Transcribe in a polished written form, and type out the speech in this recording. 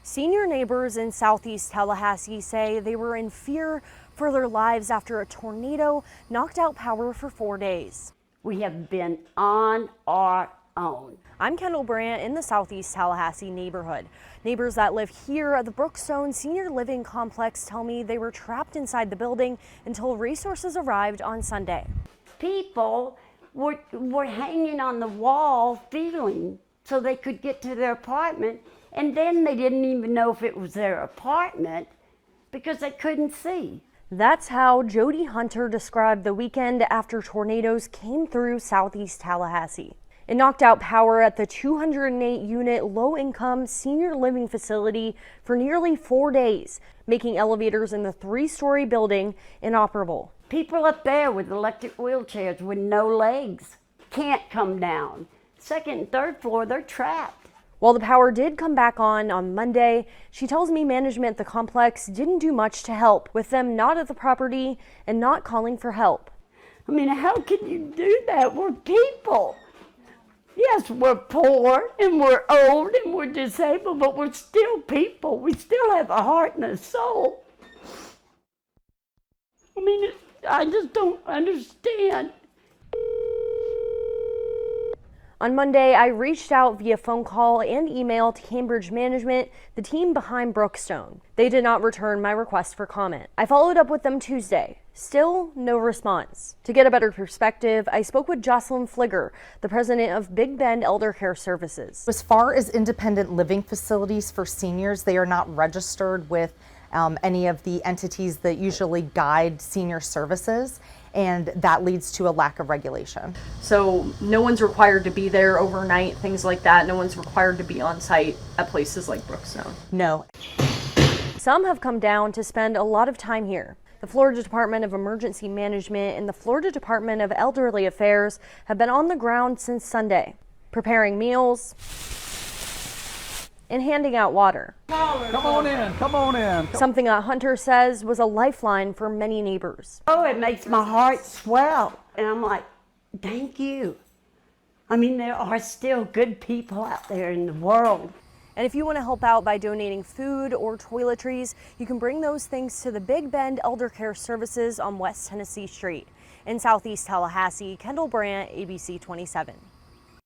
Senior neighbors in Southeast Tallahassee say they were in fear for their lives after a tornado knocked out power for 4 days. We have been on our own. I'm Kendall Brandt in the Southeast Tallahassee neighborhood. Neighbors that live here at the Brookstone Senior Living complex tell me they were trapped inside the building until resources arrived on Sunday. People were hanging on the wall feeling so they could get to their apartment, and then they didn't even know if it was their apartment because they couldn't see. That's how Jody Hunter described the weekend after tornadoes came through Southeast Tallahassee. It knocked out power at the 208-unit low-income senior living facility for nearly 4 days, making elevators in the 3-story building inoperable. People up there with electric wheelchairs with no legs can't come down. Second and third floor, they're trapped. While the power did come back on Monday, she tells me management at the complex didn't do much to help, with them not at the property and not calling for help. I mean, how can you do that? We're people. Yes, we're poor and we're old and we're disabled, but we're still people. We still have a heart and a soul. I mean, I just don't understand. On Monday, I reached out via phone call and email to Cambridge Management, the team behind Brookstone. They did not return my request for comment. I followed up with them Tuesday. Still no response. To get a better perspective, I spoke with Jocelyn Fligger, the president of Big Bend Elder Care Services. As far as independent living facilities for seniors, they are not registered with any of the entities that usually guide senior services, and that leads to a lack of regulation. So no one's required to be there overnight, things like that. No one's required to be on site at places like Brookstone. No. Some have come down to spend a lot of time here. The Florida Department of Emergency Management and the Florida Department of Elderly Affairs have been on the ground since Sunday, preparing meals and handing out water. Come on in, come on in. Something that Hunter says was a lifeline for many neighbors. Oh, it makes my heart swell. And I'm like, thank you. I mean, there are still good people out there in the world. And if you want to help out by donating food or toiletries, you can bring those things to the Big Bend Elder Care Services on West Tennessee Street. In Southeast Tallahassee, Kendall Brandt, ABC 27.